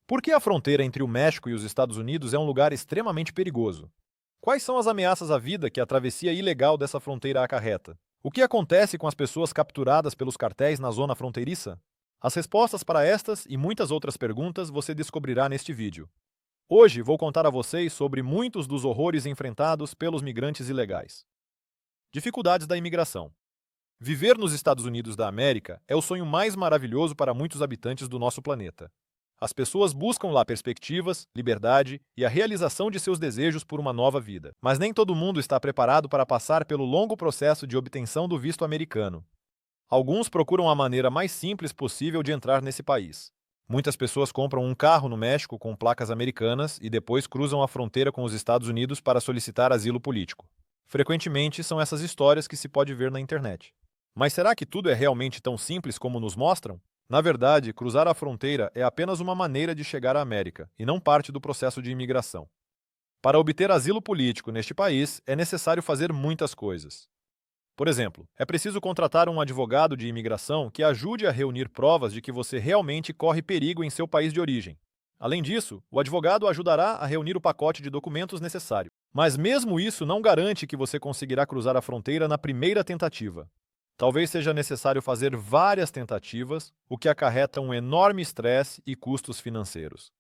Por que a fronteira entre o México e os Estados Unidos é um lugar extremamente perigoso? Quais são as ameaças à vida que a travessia ilegal dessa fronteira acarreta? O que acontece com as pessoas capturadas pelos cartéis na zona fronteiriça? As respostas para estas e muitas outras perguntas você descobrirá neste vídeo. Hoje vou contar a vocês sobre muitos dos horrores enfrentados pelos migrantes ilegais. Dificuldades da imigração. Viver nos Estados Unidos da América é o sonho mais maravilhoso para muitos habitantes do nosso planeta. As pessoas buscam lá perspectivas, liberdade e a realização de seus desejos por uma nova vida. Mas nem todo mundo está preparado para passar pelo longo processo de obtenção do visto americano. Alguns procuram a maneira mais simples possível de entrar nesse país. Muitas pessoas compram um carro no México com placas americanas e depois cruzam a fronteira com os Estados Unidos para solicitar asilo político. Frequentemente são essas histórias que se pode ver na internet. Mas será que tudo é realmente tão simples como nos mostram? Na verdade, cruzar a fronteira é apenas uma maneira de chegar à América, e não parte do processo de imigração. Para obter asilo político neste país, é necessário fazer muitas coisas. Por exemplo, é preciso contratar um advogado de imigração que ajude a reunir provas de que você realmente corre perigo em seu país de origem. Além disso, o advogado ajudará a reunir o pacote de documentos necessário. Mas mesmo isso não garante que você conseguirá cruzar a fronteira na primeira tentativa. Talvez seja necessário fazer várias tentativas, o que acarreta um enorme estresse e custos financeiros.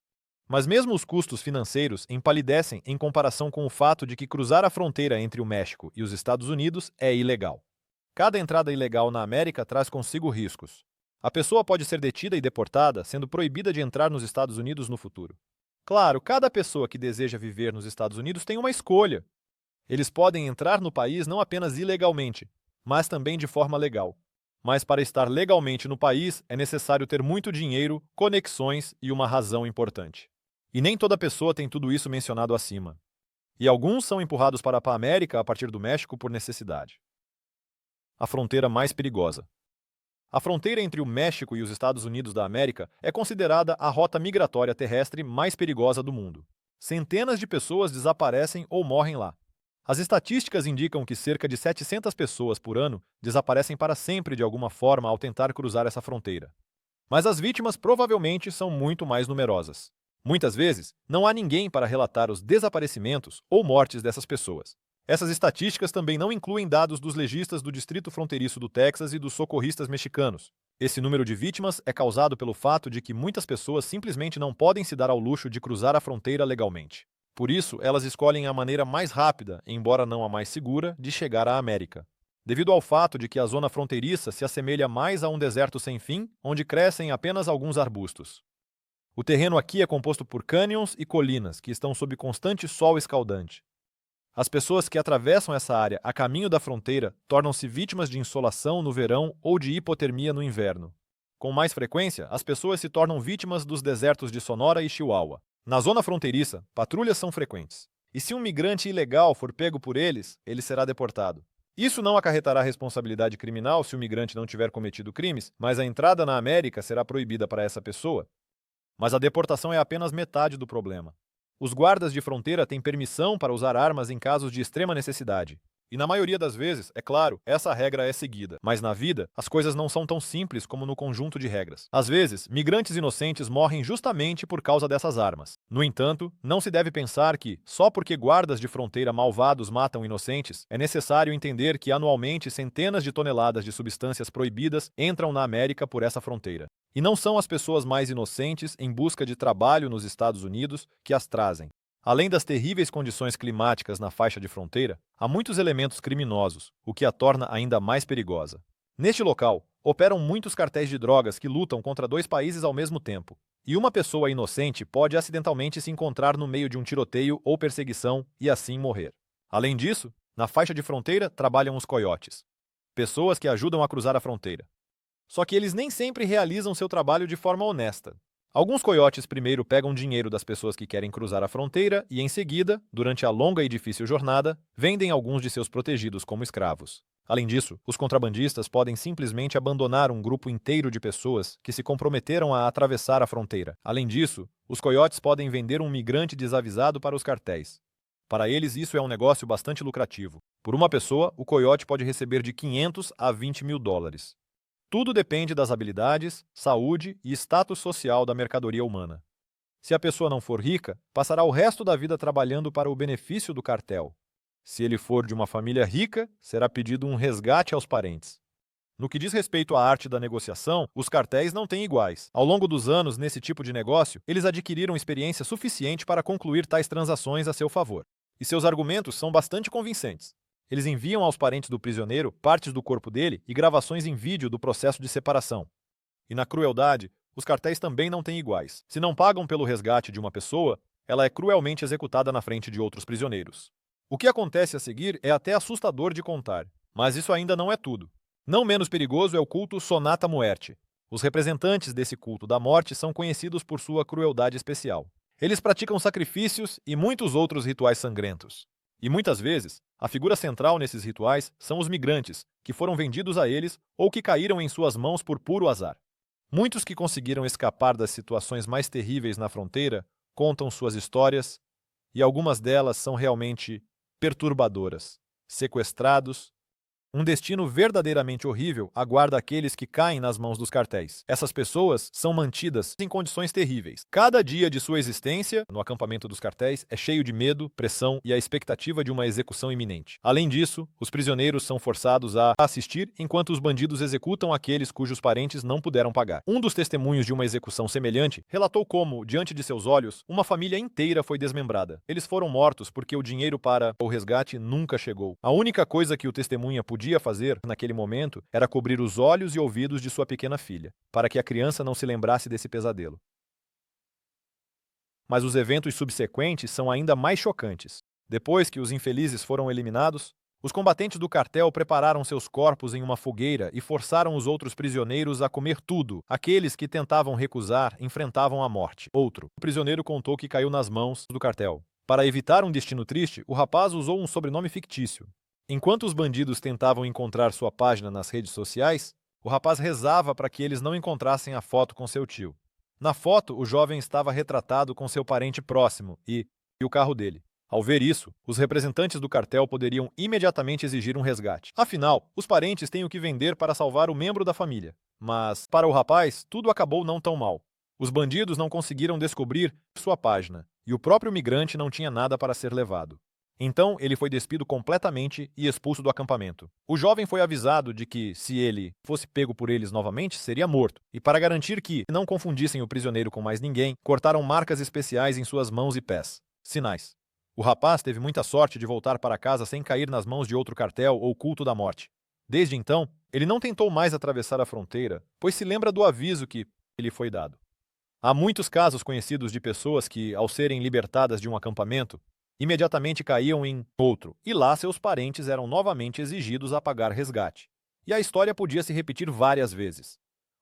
Mas mesmo os custos financeiros empalidecem em comparação com o fato de que cruzar a fronteira entre o México e os Estados Unidos é ilegal. Cada entrada ilegal na América traz consigo riscos. A pessoa pode ser detida e deportada, sendo proibida de entrar nos Estados Unidos no futuro. Claro, cada pessoa que deseja viver nos Estados Unidos tem uma escolha. Eles podem entrar no país não apenas ilegalmente, mas também de forma legal. Mas para estar legalmente no país é necessário ter muito dinheiro, conexões e uma razão importante. E nem toda pessoa tem tudo isso mencionado acima. E alguns são empurrados para a América a partir do México por necessidade. A fronteira mais perigosa. A fronteira entre o México e os Estados Unidos da América é considerada a rota migratória terrestre mais perigosa do mundo. Centenas de pessoas desaparecem ou morrem lá. As estatísticas indicam que cerca de 700 pessoas por ano desaparecem para sempre de alguma forma ao tentar cruzar essa fronteira. Mas as vítimas provavelmente são muito mais numerosas. Muitas vezes, não há ninguém para relatar os desaparecimentos ou mortes dessas pessoas. Essas estatísticas também não incluem dados dos legistas do Distrito Fronteiriço do Texas e dos socorristas mexicanos. Esse número de vítimas é causado pelo fato de que muitas pessoas simplesmente não podem se dar ao luxo de cruzar a fronteira legalmente. Por isso, elas escolhem a maneira mais rápida, embora não a mais segura, de chegar à América. Devido ao fato de que a zona fronteiriça se assemelha mais a um deserto sem fim, onde crescem apenas alguns arbustos. O terreno aqui é composto por cânions e colinas, que estão sob constante sol escaldante. As pessoas que atravessam essa área a caminho da fronteira tornam-se vítimas de insolação no verão ou de hipotermia no inverno. Com mais frequência, as pessoas se tornam vítimas dos desertos de Sonora e Chihuahua. Na zona fronteiriça, patrulhas são frequentes. E se um migrante ilegal for pego por eles, ele será deportado. Isso não acarretará responsabilidade criminal se o migrante não tiver cometido crimes, mas a entrada na América será proibida para essa pessoa. Mas a deportação é apenas metade do problema. Os guardas de fronteira têm permissão para usar armas em casos de extrema necessidade. E na maioria das vezes, é claro, essa regra é seguida. Mas na vida, as coisas não são tão simples como no conjunto de regras. Às vezes, migrantes inocentes morrem justamente por causa dessas armas. No entanto, não se deve pensar que, só porque guardas de fronteira malvados matam inocentes, é necessário entender que anualmente centenas de toneladas de substâncias proibidas entram na América por essa fronteira. E não são as pessoas mais inocentes em busca de trabalho nos Estados Unidos que as trazem. Além das terríveis condições climáticas na faixa de fronteira, há muitos elementos criminosos, o que a torna ainda mais perigosa. Neste local, operam muitos cartéis de drogas que lutam contra dois países ao mesmo tempo, e uma pessoa inocente pode acidentalmente se encontrar no meio de um tiroteio ou perseguição e assim morrer. Além disso, na faixa de fronteira trabalham os coiotes, pessoas que ajudam a cruzar a fronteira. Só que eles nem sempre realizam seu trabalho de forma honesta. Alguns coiotes primeiro pegam dinheiro das pessoas que querem cruzar a fronteira e, em seguida, durante a longa e difícil jornada, vendem alguns de seus protegidos como escravos. Além disso, os contrabandistas podem simplesmente abandonar um grupo inteiro de pessoas que se comprometeram a atravessar a fronteira. Além disso, os coiotes podem vender um migrante desavisado para os cartéis. Para eles, isso é um negócio bastante lucrativo. Por uma pessoa, o coiote pode receber de 500 a 20 mil dólares. Tudo depende das habilidades, saúde e status social da mercadoria humana. Se a pessoa não for rica, passará o resto da vida trabalhando para o benefício do cartel. Se ele for de uma família rica, será pedido um resgate aos parentes. No que diz respeito à arte da negociação, os cartéis não têm iguais. Ao longo dos anos, nesse tipo de negócio, eles adquiriram experiência suficiente para concluir tais transações a seu favor. E seus argumentos são bastante convincentes. Eles enviam aos parentes do prisioneiro partes do corpo dele e gravações em vídeo do processo de separação. E na crueldade, os cartéis também não têm iguais. Se não pagam pelo resgate de uma pessoa, ela é cruelmente executada na frente de outros prisioneiros. O que acontece a seguir é até assustador de contar, mas isso ainda não é tudo. Não menos perigoso é o culto Sonata Muerte. Os representantes desse culto da morte são conhecidos por sua crueldade especial. Eles praticam sacrifícios e muitos outros rituais sangrentos. E muitas vezes, a figura central nesses rituais são os migrantes, que foram vendidos a eles ou que caíram em suas mãos por puro azar. Muitos que conseguiram escapar das situações mais terríveis na fronteira contam suas histórias, e algumas delas são realmente perturbadoras. Sequestrados. Um destino verdadeiramente horrível aguarda aqueles que caem nas mãos dos cartéis. Essas pessoas são mantidas em condições terríveis. Cada dia de sua existência no acampamento dos cartéis é cheio de medo, pressão e a expectativa de uma execução iminente. Além disso, os prisioneiros são forçados a assistir enquanto os bandidos executam aqueles cujos parentes não puderam pagar. Um dos testemunhos de uma execução semelhante relatou como, diante de seus olhos, uma família inteira foi desmembrada. Eles foram mortos porque o dinheiro para o resgate nunca chegou. A única coisa que o testemunha podia fazer naquele momento era cobrir os olhos e ouvidos de sua pequena filha, para que a criança não se lembrasse desse pesadelo. Mas os eventos subsequentes são ainda mais chocantes. Depois que os infelizes foram eliminados, os combatentes do cartel prepararam seus corpos em uma fogueira e forçaram os outros prisioneiros a comer tudo. Aqueles que tentavam recusar enfrentavam a morte. Outro prisioneiro contou que caiu nas mãos do cartel. Para evitar um destino triste, o rapaz usou um sobrenome fictício. Enquanto os bandidos tentavam encontrar sua página nas redes sociais, o rapaz rezava para que eles não encontrassem a foto com seu tio. Na foto, o jovem estava retratado com seu parente próximo e o carro dele. Ao ver isso, os representantes do cartel poderiam imediatamente exigir um resgate. Afinal, os parentes têm o que vender para salvar o membro da família. Mas, para o rapaz, tudo acabou não tão mal. Os bandidos não conseguiram descobrir sua página, e o próprio migrante não tinha nada para ser levado. Então, ele foi despido completamente e expulso do acampamento. O jovem foi avisado de que, se ele fosse pego por eles novamente, seria morto. E para garantir que não confundissem o prisioneiro com mais ninguém, cortaram marcas especiais em suas mãos e pés. Sinais. O rapaz teve muita sorte de voltar para casa sem cair nas mãos de outro cartel ou culto da morte. Desde então, ele não tentou mais atravessar a fronteira, pois se lembra do aviso que lhe foi dado. Há muitos casos conhecidos de pessoas que, ao serem libertadas de um acampamento, imediatamente caíam em outro, e lá seus parentes eram novamente exigidos a pagar resgate. E a história podia se repetir várias vezes.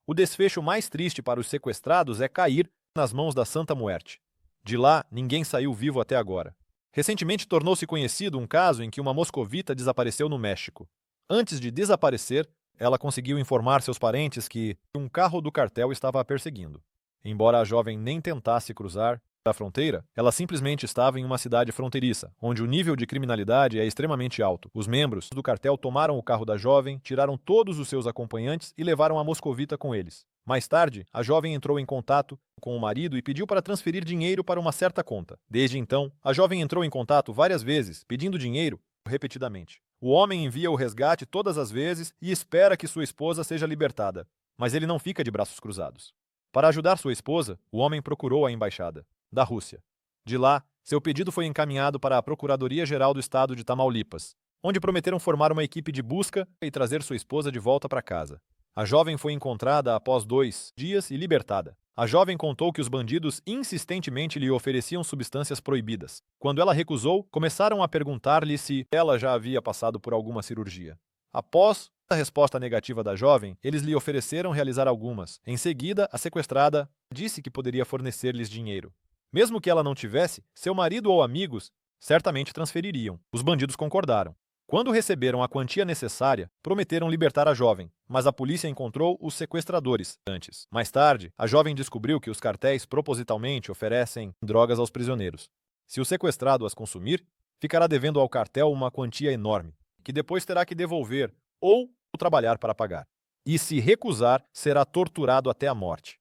O desfecho mais triste para os sequestrados é cair nas mãos da Santa Muerte. De lá, ninguém saiu vivo até agora. Recentemente tornou-se conhecido um caso em que uma moscovita desapareceu no México. Antes de desaparecer, ela conseguiu informar seus parentes que um carro do cartel estava a perseguindo. Embora a jovem nem tentasse cruzar a fronteira, ela simplesmente estava em uma cidade fronteiriça, onde o nível de criminalidade é extremamente alto. Os membros do cartel tomaram o carro da jovem, tiraram todos os seus acompanhantes e levaram a moscovita com eles. Mais tarde, a jovem entrou em contato com o marido e pediu para transferir dinheiro para uma certa conta. Desde então, a jovem entrou em contato várias vezes, pedindo dinheiro repetidamente. O homem envia o resgate todas as vezes e espera que sua esposa seja libertada, mas ele não fica de braços cruzados. Para ajudar sua esposa, o homem procurou a embaixada da Rússia. De lá, seu pedido foi encaminhado para a Procuradoria-Geral do Estado de Tamaulipas, onde prometeram formar uma equipe de busca e trazer sua esposa de volta para casa. A jovem foi encontrada após 2 dias e libertada. A jovem contou que os bandidos insistentemente lhe ofereciam substâncias proibidas. Quando ela recusou, começaram a perguntar-lhe se ela já havia passado por alguma cirurgia. Após a resposta negativa da jovem, eles lhe ofereceram realizar algumas. Em seguida, a sequestrada disse que poderia fornecer-lhes dinheiro. Mesmo que ela não tivesse, seu marido ou amigos certamente transfeririam. Os bandidos concordaram. Quando receberam a quantia necessária, prometeram libertar a jovem, mas a polícia encontrou os sequestradores antes. Mais tarde, a jovem descobriu que os cartéis propositalmente oferecem drogas aos prisioneiros. Se o sequestrado as consumir, ficará devendo ao cartel uma quantia enorme, que depois terá que devolver ou trabalhar para pagar. E se recusar, será torturado até a morte.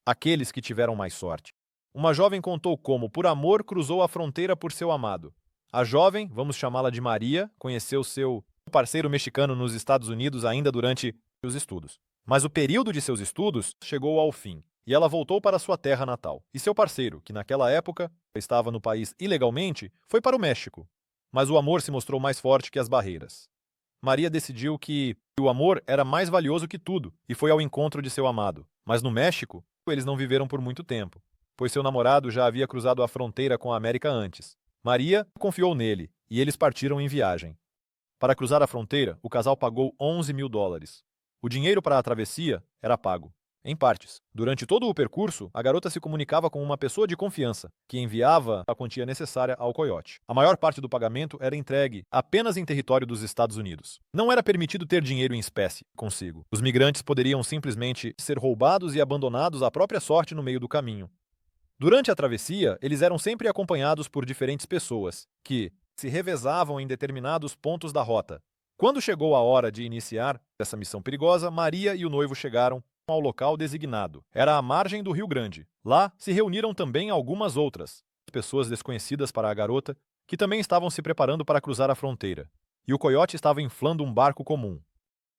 Aqueles que tiveram mais sorte. uma jovem contou como, por amor, cruzou a fronteira por seu amado. A jovem, vamos chamá-la de Maria, conheceu seu parceiro mexicano nos Estados Unidos ainda durante os estudos. Mas o período de seus estudos chegou ao fim, e ela voltou para sua terra natal. E seu parceiro, que naquela época estava no país ilegalmente, foi para o México. Mas o amor se mostrou mais forte que as barreiras. Maria decidiu que o amor era mais valioso que tudo e foi ao encontro de seu amado. Mas no México, eles não viveram por muito tempo, pois seu namorado já havia cruzado a fronteira com a América antes. Maria confiou nele e eles partiram em viagem. Para cruzar a fronteira, o casal pagou $11.000. O dinheiro para a travessia era pago em partes. Durante todo o percurso, a garota se comunicava com uma pessoa de confiança, que enviava a quantia necessária ao coiote. A maior parte do pagamento era entregue apenas em território dos Estados Unidos. Não era permitido ter dinheiro em espécie consigo. Os migrantes poderiam simplesmente ser roubados e abandonados à própria sorte no meio do caminho. Durante a travessia, eles eram sempre acompanhados por diferentes pessoas, que se revezavam em determinados pontos da rota. Quando chegou a hora de iniciar essa missão perigosa, Maria e o noivo chegaram ao local designado. Era à margem do Rio Grande. Lá se reuniram também algumas outras pessoas desconhecidas para a garota, que também estavam se preparando para cruzar a fronteira. E o coiote estava inflando um barco comum.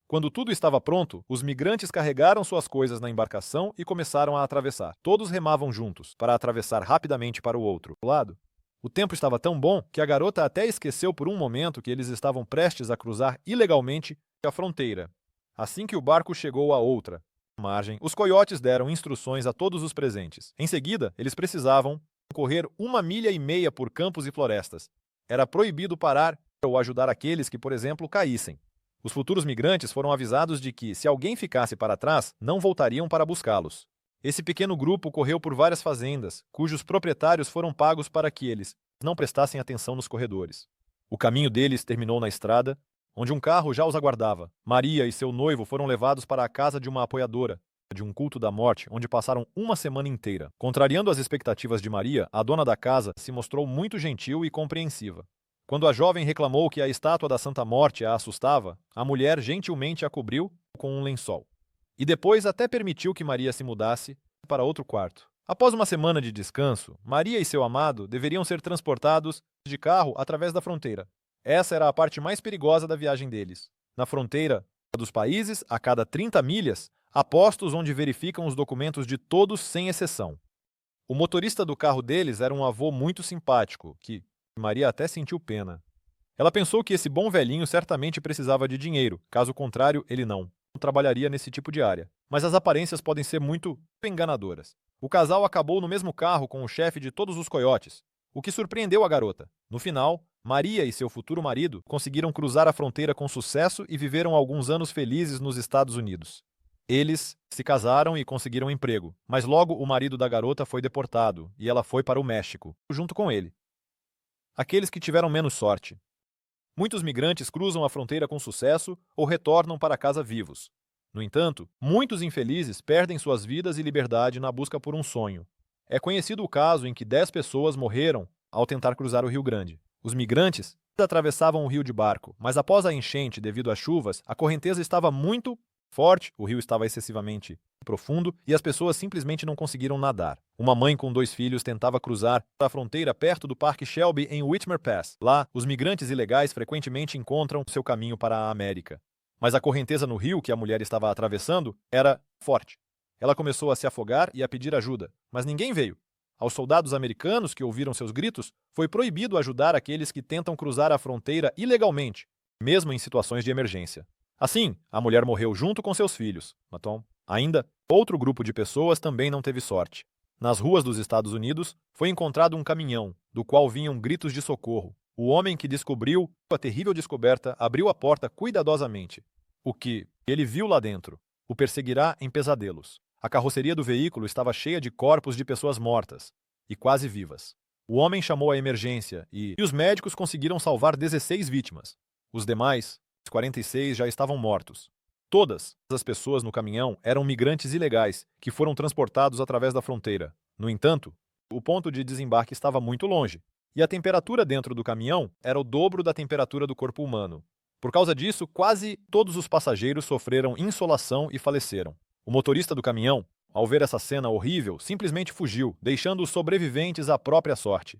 Quando tudo estava pronto, os migrantes carregaram suas coisas na embarcação e começaram a atravessar. Todos remavam juntos, para atravessar rapidamente para o outro lado. O tempo estava tão bom que a garota até esqueceu por um momento que eles estavam prestes a cruzar ilegalmente a fronteira. Assim que o barco chegou à outra margem, os coiotes deram instruções a todos os presentes. Em seguida, eles precisavam correr 1,5 milhas por campos e florestas. Era proibido parar ou ajudar aqueles que, por exemplo, caíssem. Os futuros migrantes foram avisados de que, se alguém ficasse para trás, não voltariam para buscá-los. Esse pequeno grupo correu por várias fazendas, cujos proprietários foram pagos para que eles não prestassem atenção nos corredores. O caminho deles terminou na estrada, onde um carro já os aguardava. Maria e seu noivo foram levados para a casa de uma apoiadora de um culto da morte, onde passaram uma semana inteira. Contrariando as expectativas de Maria, a dona da casa se mostrou muito gentil e compreensiva. Quando a jovem reclamou que a estátua da Santa Morte a assustava, a mulher gentilmente a cobriu com um lençol. E depois até permitiu que Maria se mudasse para outro quarto. Após uma semana de descanso, Maria e seu amado deveriam ser transportados de carro através da fronteira. Essa era a parte mais perigosa da viagem deles. Na fronteira dos países, a cada 30 milhas, há postos onde verificam os documentos de todos sem exceção. O motorista do carro deles era um avô muito simpático, que Maria até sentiu pena. Ela pensou que esse bom velhinho certamente precisava de dinheiro, caso contrário, ele não trabalharia nesse tipo de área. Mas as aparências podem ser muito enganadoras. O casal acabou no mesmo carro com o chefe de todos os coiotes, o que surpreendeu a garota. No final, Maria e seu futuro marido conseguiram cruzar a fronteira com sucesso e viveram alguns anos felizes nos Estados Unidos. Eles se casaram e conseguiram emprego, mas logo o marido da garota foi deportado e ela foi para o México, junto com ele. Aqueles que tiveram menos sorte. Muitos migrantes cruzam a fronteira com sucesso ou retornam para casa vivos. No entanto, muitos infelizes perdem suas vidas e liberdade na busca por um sonho. É conhecido o caso em que 10 pessoas morreram ao tentar cruzar o Rio Grande. Os migrantes atravessavam o rio de barco, mas após a enchente devido às chuvas, a correnteza estava muito forte, o rio estava excessivamente profundo e as pessoas simplesmente não conseguiram nadar. Uma mãe com 2 filhos tentava cruzar a fronteira perto do Parque Shelby em Whitmer Pass. Lá, os migrantes ilegais frequentemente encontram seu caminho para a América. Mas a correnteza no rio que a mulher estava atravessando era forte. Ela começou a se afogar e a pedir ajuda, mas ninguém veio. Aos soldados americanos que ouviram seus gritos, foi proibido ajudar aqueles que tentam cruzar a fronteira ilegalmente, mesmo em situações de emergência. Assim, a mulher morreu junto com seus filhos. Ainda, outro grupo de pessoas também não teve sorte. Nas ruas dos Estados Unidos, foi encontrado um caminhão, do qual vinham gritos de socorro. O homem que descobriu a terrível descoberta abriu a porta cuidadosamente. O que ele viu lá dentro o perseguirá em pesadelos. A carroceria do veículo estava cheia de corpos de pessoas mortas e quase vivas. O homem chamou a emergência e os médicos conseguiram salvar 16 vítimas. Os demais, 46, já estavam mortos. Todas as pessoas no caminhão eram migrantes ilegais que foram transportados através da fronteira. No entanto, o ponto de desembarque estava muito longe, e a temperatura dentro do caminhão era o dobro da temperatura do corpo humano. Por causa disso, quase todos os passageiros sofreram insolação e faleceram. O motorista do caminhão, ao ver essa cena horrível, simplesmente fugiu, deixando os sobreviventes à própria sorte.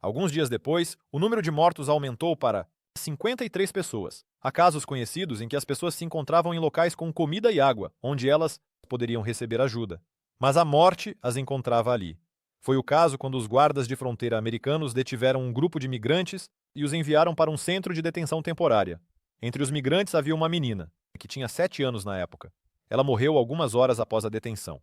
Alguns dias depois, o número de mortos aumentou para 53 pessoas. Há casos conhecidos em que as pessoas se encontravam em locais com comida e água, onde elas poderiam receber ajuda. Mas a morte as encontrava ali. Foi o caso quando os guardas de fronteira americanos detiveram um grupo de migrantes e os enviaram para um centro de detenção temporária. Entre os migrantes havia uma menina, que tinha 7 anos na época. Ela morreu algumas horas após a detenção.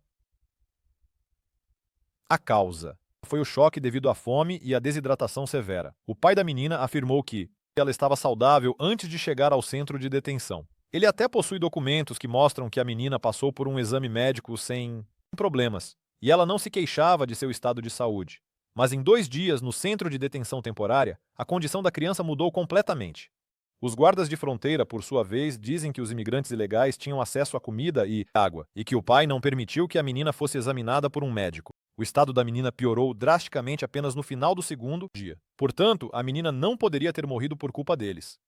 A causa foi o choque devido à fome e à desidratação severa. O pai da menina afirmou que ela estava saudável antes de chegar ao centro de detenção. Ele até possui documentos que mostram que a menina passou por um exame médico sem problemas, e ela não se queixava de seu estado de saúde. Mas em 2 dias, no centro de detenção temporária, a condição da criança mudou completamente. Os guardas de fronteira, por sua vez, dizem que os imigrantes ilegais tinham acesso a comida e água, e que o pai não permitiu que a menina fosse examinada por um médico. O estado da menina piorou drasticamente apenas no final do segundo dia. Portanto, a menina não poderia ter morrido por culpa deles.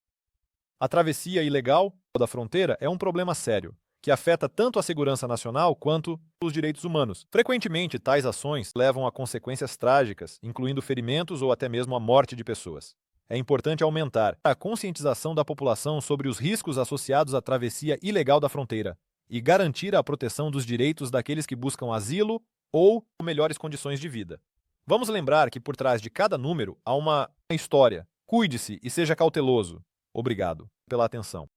A travessia ilegal da fronteira é um problema sério, que afeta tanto a segurança nacional quanto os direitos humanos. Frequentemente, tais ações levam a consequências trágicas, incluindo ferimentos ou até mesmo a morte de pessoas. É importante aumentar a conscientização da população sobre os riscos associados à travessia ilegal da fronteira e garantir a proteção dos direitos daqueles que buscam asilo ou melhores condições de vida. Vamos lembrar que por trás de cada número há uma história. Cuide-se e seja cauteloso. Obrigado pela atenção.